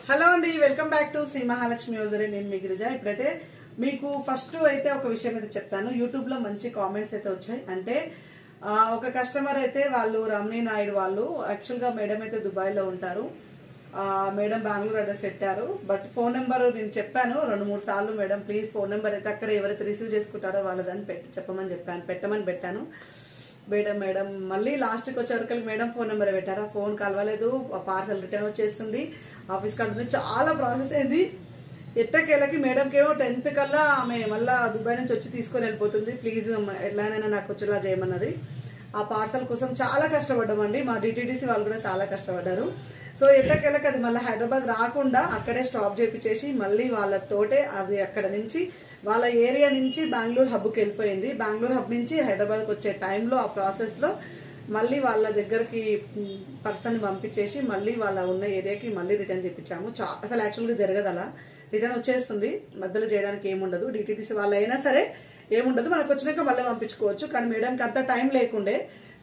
Hello అండి, welcome back to Shri Mahalakshmi వదిలే. నేను మీ గిరిజ. ఇప్పుడైతే మీకు ఫస్ట్ అయితే ఒక విషయం అయితే చెప్తాను. యూట్యూబ్ లో మంచి కామెంట్స్ అయితే వచ్చాయి. అంటే ఒక కస్టమర్ అయితే వాళ్ళు రమణి నాయుడు వాళ్ళు యాక్చువల్ గా మేడం అయితే దుబాయ్ లో ఉంటారు. మేడం బెంగళూరు అడ్రస్ పెట్టారు. బట్ ఫోన్ నెంబర్ నేను చెప్పాను 2-3 సార్లు. మేడం ప్లీజ్ ఫోన్ నెంబర్ అయితే అక్కడ ఎవరైతే రిసీవ్ చేసుకుంటారో వాళ్ళదని చెప్పమని చెప్పాను, పెట్టమని పెట్టాను. మేడం మళ్ళీ లాస్ట్కి వచ్చేవరకు మేడం ఫోన్ నెంబర్ పెట్టారు. ఆ ఫోన్ కలవలేదు, పార్సల్ రిటర్న్ వచ్చేస్తుంది, ఆఫీస్కి అంటుంది. చాలా ప్రాసెస్ అయింది. ఎట్టకేళ్ళకి మేడంకి ఏమో 10th కల్లా ఆమె మళ్ళీ దుబాయ్ నుంచి వచ్చి తీసుకొని వెళ్ళిపోతుంది. ప్లీజ్ ఎట్లానైనా నాకు వచ్చేలా చేయమన్నది. ఆ పార్సల్ కోసం చాలా కష్టపడ్డామండి. మా డిటిడిసి వాళ్ళు కూడా చాలా కష్టపడ్డారు. సో ఎట్టకేళ్ళకి అది మళ్ళీ హైదరాబాద్ రాకుండా అక్కడే స్టాప్ చేపించేసి మళ్ళీ వాళ్ళతోటే అది అక్కడ నుంచి వాళ్ళ ఏరియా నుంచి బెంగళూరు హబ్కి వెళ్ళిపోయింది. బెంగళూరు హబ్ నుంచి హైదరాబాద్కి వచ్చే టైంలో ఆ ప్రాసెస్లో మళ్ళీ వాళ్ళ దగ్గరికి పర్సన్ పంపించేసి మళ్ళీ వాళ్ళ ఉన్న ఏరియాకి మళ్ళీ రిటర్న్ చేయించాము. అసలు యాక్చువల్గా జరగదు అలా. రిటర్న్ వచ్చేస్తుంది, మధ్యలో చేయడానికి ఏముండదు. డిటిటిసి వాళ్ళు అయినా సరే ఏముండదు, మనకు వచ్చినాక మళ్ళీ పంపించుకోవచ్చు. కానీ మేడంకి అంత టైం లేకుండే.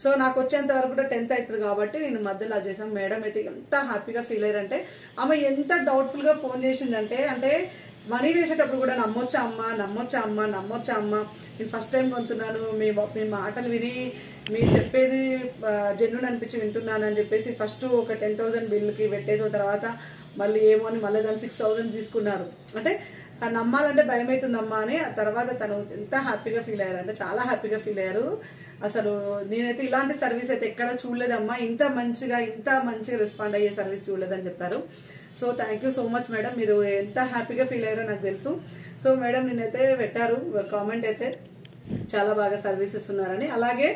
సో నాకు వచ్చేంత వరకు కూడా 10th అవుతుంది కాబట్టి నేను మధ్యలో చేసాం. మేడం అయితే ఎంత హ్యాపీగా ఫీల్ అయ్యారంటే, ఆమె ఎంత డౌట్ఫుల్ గా ఫోన్ చేసిందంటే, అంటే మనీ వేసేటప్పుడు కూడా నమ్మొచ్చా అమ్మ, నేను ఫస్ట్ టైం కొంటున్నాను, మీ మాటలు విని మీరు చెప్పేది జెన్యూన్ అనిపించి వింటున్నాను అని చెప్పేసి ఫస్ట్ ఒక 10,000 బిల్లుకి పెట్టేసిన తర్వాత మళ్ళీ ఏమో అని మళ్ళీ దాన్ని 6,000 తీసుకున్నారు. అంటే నమ్మాలంటే భయం అవుతుందమ్మా అని. ఆ తర్వాత తను ఎంత హ్యాపీగా ఫీల్ అయ్యారు అంటే చాలా హ్యాపీగా ఫీల్ అయ్యారు. అసలు నేనైతే ఇలాంటి సర్వీస్ అయితే ఎక్కడ చూడలేదమ్మా, ఇంత మంచిగా రెస్పాండ్ అయ్యే సర్వీస్ చూడలేదని చెప్పారు. So thank you so much madam, మీరు ఎంత హ్యాపీగా ఫీల్ అయ్యారో నాకు తెలుసు. సో మేడం నేనైతే పెట్టారు కామెంట్ అయితే చాలా బాగా సర్వీస్ ఇస్తున్నారని. అలాగే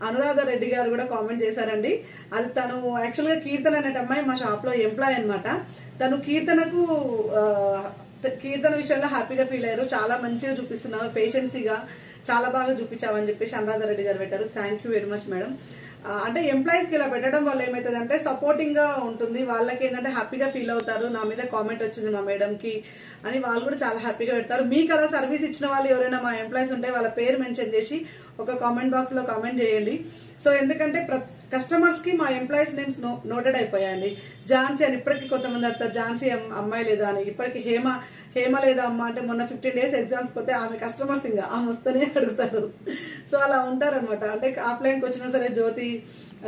అనురాధ రెడ్డి గారు కూడా కామెంట్ చేశారండి. అది తను యాక్చువల్గా కీర్తన అనే అమ్మాయి మా షాప్ లో ఎంప్లాయ్ అనమాట. తను కీర్తన విషయంలో హ్యాపీగా ఫీల్ అయ్యారు. చాలా మంచిగా చూపిస్తున్నారు, పేషెన్సీగా చాలా బాగా చూపించామని చెప్పేసి అనురాధ రెడ్డి గారు పెట్టారు. Thank you very much madam. అంటే ఎంప్లాయీస్ కి ఇలా పెట్టడం వల్ల ఏమైతుంది అంటే సపోర్టింగ్ గా ఉంటుంది. వాళ్ళకి ఏంటంటే హ్యాపీగా ఫీల్ అవుతారు, నా మీద కామెంట్ వచ్చింది మా మేడం కి అని వాళ్ళు కూడా చాలా హ్యాపీగా పెడతారు. మీకు అలా సర్వీస్ ఇచ్చిన వాళ్ళు ఎవరైనా మా ఎంప్లాయీస్ ఉంటే వాళ్ళ పేరు మెన్షన్ చేసి ఒక కామెంట్ బాక్స్ లో కామెంట్ చేయండి. సో ఎందుకంటే కస్టమర్స్ కి మా ఎంప్లాయీస్ నేమ్స్ నోటెడ్ అయిపోయాయండి. ఝాన్సీ అని ఇప్పటికీ కొంతమంది అడుగుతారు, ఝాన్సీ అమ్మాయి లేదా అని. ఇప్పటికి హేమ లేదా అమ్మ అంటే మొన్న 15 days ఎగ్జామ్స్ పోతే ఆమె కస్టమర్స్ ఇంకా ఆమె వస్తేనే అడుగుతారు. సో అలా ఉంటారనమాట. అంటే ఆఫ్లైన్కి వచ్చినా సరే జ్యోతి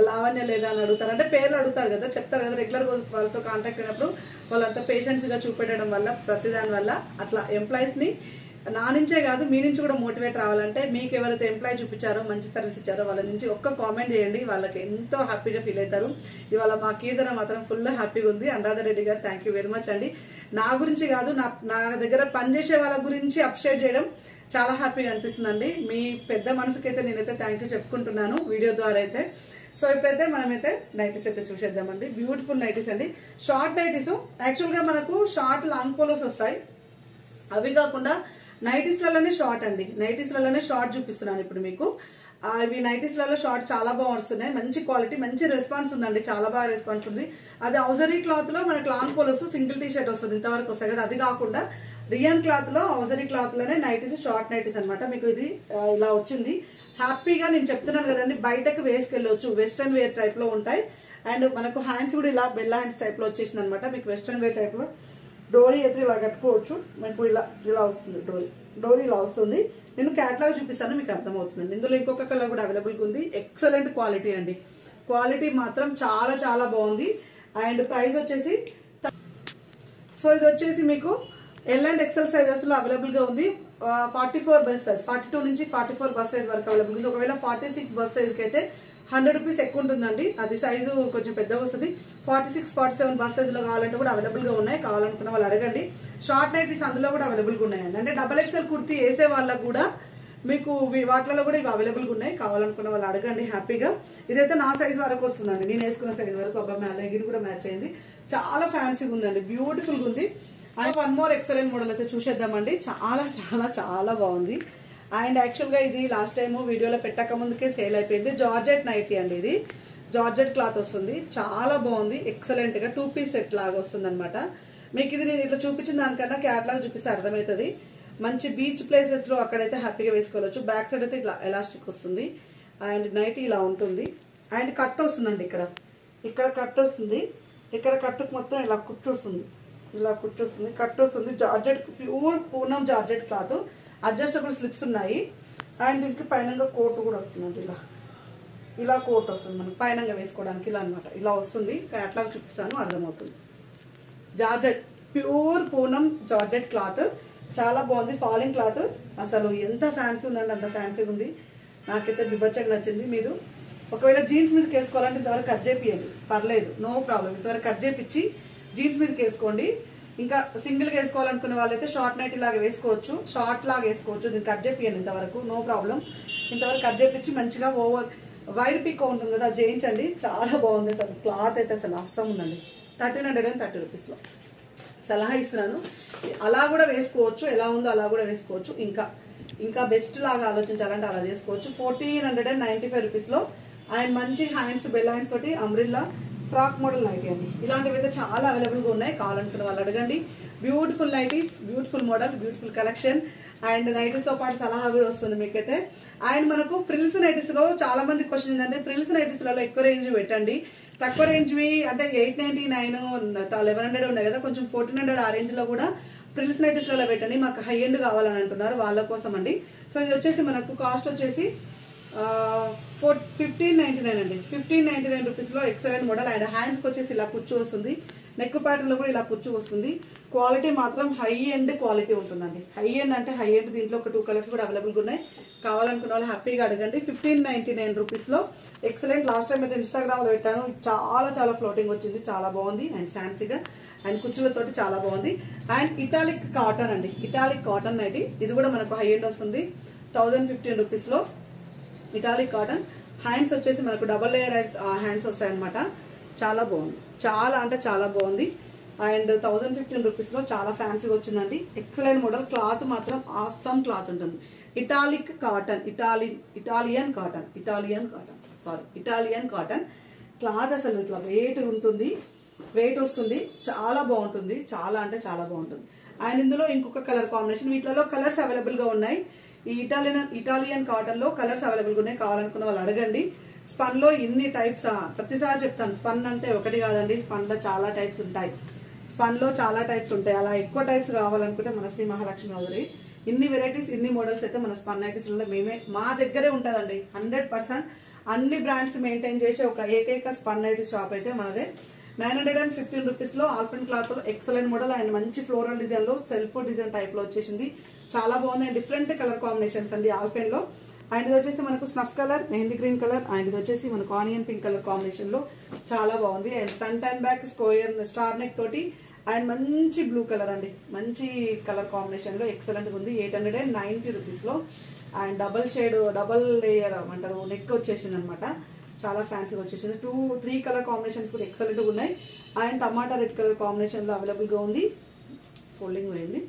లావణ్య లేదా అని అడుగుతారు. అంటే పేర్లు అడుగుతారు కదా, చెప్తారు కదా, రెగ్యులర్ వాళ్ళతో కాంటాక్ట్ అయినప్పుడు వాళ్ళంతా పేషెన్స్ గా చూపెట్టడం వల్ల ప్రతిదాని వల్ల అట్లా ఎంప్లాయీస్ ని నా నుంచే కాదు మీ నుంచి కూడా మోటివేట్ రావాలంటే మీకు ఎవరైతే ఎంప్లాయీ చూపించారో మంచి సర్వీస్ ఇచ్చారో వాళ్ళ నుంచి ఒక్క కామెంట్ చేయండి, వాళ్ళకి ఎంతో హ్యాపీగా ఫీల్ అవుతారు. ఇవాళ మా కీర్తన మాత్రం ఫుల్ హ్యాపీగా ఉంది. అనురాధ రెడ్డి గారు థ్యాంక్ యూ వెరీ మచ్ అండి. నా గురించి కాదు, నా దగ్గర పనిచేసే వాళ్ళ గురించి అప్షేట్ చేయడం చాలా హ్యాపీగా అనిపిస్తుందండి. మీ పెద్ద మనసుకైతే నేనైతే థ్యాంక్ యూ చెప్పుకుంటున్నాను వీడియో ద్వారా అయితే. సో ఇప్పుడైతే మనమైతే నైటీస్ అయితే చూసేద్దామండి. బ్యూటిఫుల్ నైటీస్ అండి, షార్ట్ నైటీస్. యాక్చువల్ గా మనకు షార్ట్ లాంగ్ పోలోస్ వస్తాయి, అవి కాకుండా నైటీస్ లలోనే షార్ట్ అండి. నైటీస్ లలోనే షార్ట్ చూపిస్తున్నాను ఇప్పుడు మీకు. ఇవి నైటీస్ లలో షార్ట్ చాలా బాగా వస్తున్నాయి, మంచి క్వాలిటీ, మంచి రెస్పాన్స్ ఉందండి, చాలా బాగా రెస్పాన్స్ ఉంది. అది ఔజరీ క్లాత్ లో మనకు long polos single T shirt వస్తుంది, ఇంతవరకు వస్తాయి కదా. అది కాకుండా రియన్ క్లాత్ లో ఔజరీ క్లాత్ లోనే నైటీస్, షార్ట్ నైటీస్ అనమాట. మీకు ఇది ఇలా వచ్చింది. హ్యాపీగా నేను చెప్తున్నాను కదండి, బయటకు వేసుకెళ్ళవచ్చు, వెస్ట్రన్ వేర్ టైప్ లో ఉంటాయి. అండ్ మనకు హ్యాండ్స్ కూడా ఇలా బెల్లా హ్యాండ్స్ టైప్ లో వచ్చేసింది అనమాట. మీకు వెస్ట్రన్ వేర్ టైప్ లో డోరీ అయితే ఇలా కట్టుకోవచ్చు. మనకు ఇలా వస్తుంది, డోరీ ఇలా వస్తుంది. నేను క్యాట్లాగ్ చూపిస్తాను, మీకు అర్థమవుతుంది. ఇందులో ఇంకొక కలర్ కూడా అవైలబుల్గా ఉంది. ఎక్సలెంట్ క్వాలిటీ అండి, క్వాలిటీ మాత్రం చాలా చాలా బాగుంది. అండ్ ప్రైస్ వచ్చేసి, సో ఇది వచ్చేసి మీకు ఎల్ అండ్ ఎక్సెల్ సైజెస్ లో అవైలబుల్ గా ఉంది. 44 బస్ సైజ్, 42 నుంచి 44 బస్ సైజ్ వరకు అవైలబుల్ ఉంది. ఒకవేళ 46 బస్ సైజ్ కి అయితే 100 రూపీస్ ఎక్కువ ఉంటుందండి, అది సైజు కొంచెం పెద్దగా వస్తుంది. 46, 47 బస్ సైజ్ లో కావాలంటే కూడా అవైలబుల్ గా ఉన్నాయి, కావాలనుకున్న వాళ్ళు అడగండి. షార్ట్ నైటీస్ అందులో కూడా అవైలబుల్ గా ఉన్నాయండి. అంటే XXL కుర్తీ వేసే వాళ్ళకు కూడా మీకు వాటిలో కూడా ఇవి అవైలబుల్ గా ఉన్నాయి, కావాలనుకున్న వాళ్ళు అడగండి హ్యాపీగా. ఇదైతే నా సైజ్ వరకు వస్తుందండి, నేను వేసుకున్న సైజ్ వరకు. అబ్బా లెగిన్ కూడా మ్యాచ్ అయింది, చాలా ఫ్యాన్సీగా ఉందండి, బ్యూటిఫుల్ గా ఉంది. And one more excellent model అయితే చూసేద్దామండి. చాలా చాలా చాలా బాగుంది. అండ్ యాక్చువల్ గా ఇది లాస్ట్ టైం వీడియోలో పెట్టక ముందుకే సేల్ అయిపోయింది. జార్జెట్ నైటీ అండి, ఇది జార్జెట్ క్లాత్ వస్తుంది, చాలా బాగుంది, ఎక్సలెంట్ గా 2 పీస్ సెట్ లాగా వస్తుంది అనమాట. మీకు ఇది నేను ఇట్లా చూపించిన దానికన్నా క్యాట్లాగ్ చూపిస్తే అర్థమవుతుంది. మంచి బీచ్ ప్లేసెస్ లో అక్కడైతే హ్యాపీగా వేసుకోవచ్చు. బ్యాక్ సైడ్ అయితే ఇట్లా ఎలాస్టిక్ వస్తుంది. అండ్ నైటీ ఇలా ఉంటుంది. అండ్ కట్ వస్తుందండి, ఇక్కడ కట్ వస్తుంది, ఇక్కడ కట్టుకు మొత్తం ఇలా కుట్టు వస్తుంది. ఇలా కుట్టొస్తుంది, కట్ వస్తుంది. Georgette pure Poonam georgette cloth, adjustable slips ఉన్నాయి. అండ్ దీనికి పైన కోట్ కూడా వస్తుందండి. ఇలా కోట్ వస్తుంది మనకి పైన వేసుకోవడానికి. ఇలా అనమాట, ఇలా వస్తుంది. అట్లా చూపిస్తాను, అర్థమవుతుంది. Georgette pure Poonam georgette cloth చాలా బాగుంది. ఫాలింగ్ క్లాత్ అసలు ఎంత ఫ్యాన్సీ ఉందండి, అంత ఫ్యాన్సీగా ఉంది. నాకైతే బిభత్సంగా నచ్చింది. మీరు ఒకవేళ జీన్స్ మీదకి వేసుకోవాలంటే ఇంతవరకు కట్ చేపియండి, పర్లేదు, నో ప్రాబ్లం. ఇంతవరకు కట్ చేపించి జీన్స్ మీదకి వేసుకోండి. ఇంకా సింగిల్గా వేసుకోవాలనుకునే వాళ్ళైతే షార్ట్ నైట్ లాగా వేసుకోవచ్చు, షార్ట్ లాగా వేసుకోవచ్చు. దీన్ని కట్ చేపియండి ఇంతవరకు, నో ప్రాబ్లం. ఇంతవరకు కట్ చేపించి మంచిగా ఓవర్ వైర్ పిక్ ఉంటుంది కదా, చేయించండి. చాలా బాగుంది అసలు. క్లాత్ అయితే అసలు అస్సం ఉందండి. 1330 రూపీస్లో సలహా ఇస్తున్నాను. అలా కూడా వేసుకోవచ్చు, ఎలా ఉందో అలా కూడా వేసుకోవచ్చు. ఇంకా బెస్ట్ లాగా ఆలోచించాలంటే అలా చేసుకోవచ్చు. 1495 రూపీస్లో అండ్ మంచి హ్యాండ్స్, బెల్ హ్యాండ్స్ తోటి అంబ్రిల్లా ఫ్రాక్ మోడల్ నైటీ అండి. ఇలాంటివి అయితే చాలా అవైలబుల్గా ఉన్నాయి. కావాలనుకున్న వాళ్ళు అడగండి. Beautiful nighties, beautiful model, beautiful collection. And nighties తో పాటు సలహా కూడా వస్తుంది మీకైతే. అండ్ మనకు ప్రిల్స్ నైటీస్ లో చాలా మంది క్వశ్చన్ ఏంటంటే, ప్రిల్స్ నైటీస్ లలో ఎక్కువ రేంజ్ పెట్టండి, తక్కువ రేంజ్వి అంటే 899, 1100 ఉన్నాయి కదా, కొంచెం 1400 ఆ రేంజ్ లో కూడా ప్రిల్స్ నైటీస్ లలో పెట్టండి. మాకు హై ఎండ్ కావాలని అంటున్నారు, వాళ్ళ కోసం అండి. సో ఇది వచ్చేసి మనకు కాస్ట్ వచ్చేసి 1599 అండి. 1599 రూపీస్లో ఎక్సలెంట్ మోడల్. అండ్ హ్యాండ్స్కి వచ్చేసి ఇలా కుచ్చు వస్తుంది, నెక్ ప్యాటర్న్ లో కూడా ఇలా కుచ్చు వస్తుంది. క్వాలిటీ మాత్రం హై ఎండ్ క్వాలిటీ ఉంటుందండి. హై ఎండ్ అంటే హై ఎండ్. దీంట్లో ఒక 2 కలర్స్ కూడా అవైలబుల్గా ఉన్నాయి. కావాలనుకున్న వాళ్ళు హ్యాపీగా అడగండి. 1599 రూపీస్లో ఎక్సలెంట్. లాస్ట్ టైం అయితే ఇన్స్టాగ్రామ్ లో పెట్టాను, చాలా ఫ్లోటింగ్ వచ్చింది, చాలా బాగుంది. అండ్ ఫ్యాన్సీగా అండ్ కుచ్చులతోటి చాలా బాగుంది. అండ్ ఇటాలిక్ కాటన్ అండి, ఇటాలిక్ కాటన్ నైటీ. ఇది కూడా మనకు హై ఎండ్ వస్తుంది. 1015 రూపీస్లో ఇటాలిక్ కాటన్. హ్యాండ్స్ వచ్చేసి మనకు డబల్ లేయర్ హ్యాండ్స్ వస్తాయి అనమాట. చాలా బాగుంది, చాలా అంటే చాలా బాగుంది. అండ్ 1015 రూపీస్లో చాలా ఫ్యాన్సీగా వచ్చిందండి. Excellent model. క్లాత్ మాత్రం ఆసమ్ క్లాత్ ఉంటుంది. Italic cotton, Italian cotton cloth అసలు ఇట్లా వెయిట్ ఉంటుంది, వెయిట్ వస్తుంది, చాలా బాగుంటుంది. చాలా అంటే చాలా బాగుంటుంది. అండ్ ఇందులో ఇంకొక కలర్ కాంబినేషన్, వీటిలో కలర్స్ అవైలబుల్ గా ఉన్నాయి. ఈ ఇటాలియన్ కాటన్ లో కలర్స్ అవైలబుల్ గా ఉన్నాయి. కావాలనుకున్న వాళ్ళు అడగండి. స్పన్ లో ఇన్ని టైప్స్, ప్రతిసారి చెప్తాను, స్పన్ అంటే ఒకటి కాదండి, స్పన్ లో చాలా టైప్స్ ఉంటాయి. అలా ఎక్కువ టైప్స్ కావాలనుకుంటే మన శ్రీ మహాలక్ష్మి హౌజరీ ఇన్ని వెరైటీస్, ఇన్ని మోడల్స్ అయితే మన స్పన్ నైటీస్ లో మా దగ్గరే ఉంటుందండి. 100% అన్ని బ్రాండ్స్ మెయింటైన్ చేసే ఒక ఏకైక స్పన్ నైటీస్ షాప్ అయితే మనదే. 915 రూపీస్లో ఆల్ఫెన్ క్లాత్ లో ఎక్సలెంట్ మోడల్. అండ్ మంచి ఫ్లోరల్ డిజైన్ లో సెల్ఫ్ డిజైన్ టైప్ లో వచ్చేసింది. చాలా బాగుంది. అండ్ డిఫరెంట్ కలర్ కాంబినేషన్స్ అండి ఆల్ఫెన్ లో. అండ్ ఇది వచ్చేసి మనకు snuff colour, mehndi green colour, and ఇది వచ్చేసి మనకు ఆనియన్ పింక్ కలర్ కాంబినేషన్ లో చాలా బాగుంది. And front and back square star neck తోటి అండ్ మంచి బ్లూ కలర్ అండి, మంచి కలర్ కాంబినేషన్ లో ఎక్సలెంట్ ఉంది. 890 రూపీస్లో. అండ్ డబల్ లేయర్ అంటారు నెక్ వచ్చేసింది అనమాట. చాలా ఫ్యాన్సీగా వచ్చేసింది. 2-3 కలర్ కాంబినేషన్స్ కూడా ఎక్సలెంట్ గా ఉన్నాయి. And tomato red colour combination లో అవైలబుల్ గా ఉంది. ఫోల్డింగ్ అయింది.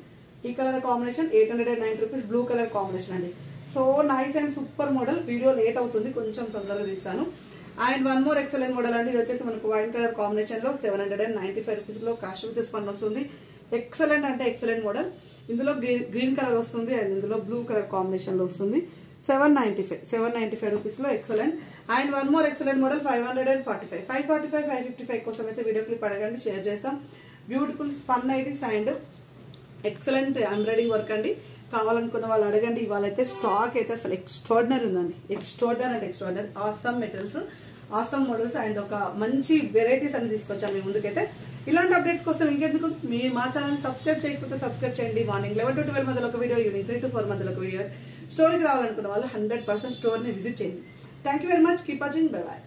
ఈ colour combination 890 rupees. Blue colour combination అండి. So nice and super model. Video late అవుతుంది, కొంచెం తొందరగా తీస్తాను. And one more excellent model అండి. ఇది వచ్చేసి మనకు వైన్ కలర్ కాంబినేషన్ లో 795 రూపీస్లో కాస్ట్ విత్ స్పన్ వస్తుంది. ఎక్సలెంట్ అంటే ఎక్సలెంట్ మోడల్. ఇందులో గ్రీన్ కలర్ వస్తుంది అండ్ ఇందులో బ్లూ కలర్ కాంబినేషన్ లో వస్తుంది. 795 రూపీస్లో excellent. And one more excellent model 545, 555 కోసం అయితే వీడియో క్లిప్ అడగండి, షేర్ చేస్తాం. Beautiful spun nighties and excellent embroidering work అండి. కావాలనుకున్న వాళ్ళు అడగండి. ఇవాళైతే స్టాక్ అయితే అసలు ఎక్స్ట్రాడినరీ ఉందండి. Extraordinary awesome materials, awesome models and ఒక మంచి వెరైటీస్ అన్ని తీసుకొచ్చాం మీ ముందుకైతే. ఇలాంటి అప్డేట్స్ కోసం ఇంకెందుకు మీరు మా ఛానల్ సబ్స్క్రైబ్ చేయకపోతే సబ్స్క్రైబ్ చేయండి. మార్నింగ్ 11 to 12 మధ్యలో ఒక వీడియో, ఈవినింగ్ 3 to 4 మధ్యలో ఒక వీడియో. స్టోర్కి రావాలనుకున్న వాళ్ళు 100% స్టోర్ ని విజిట్ చేయండి. Thank you very much. Keep watching. By by.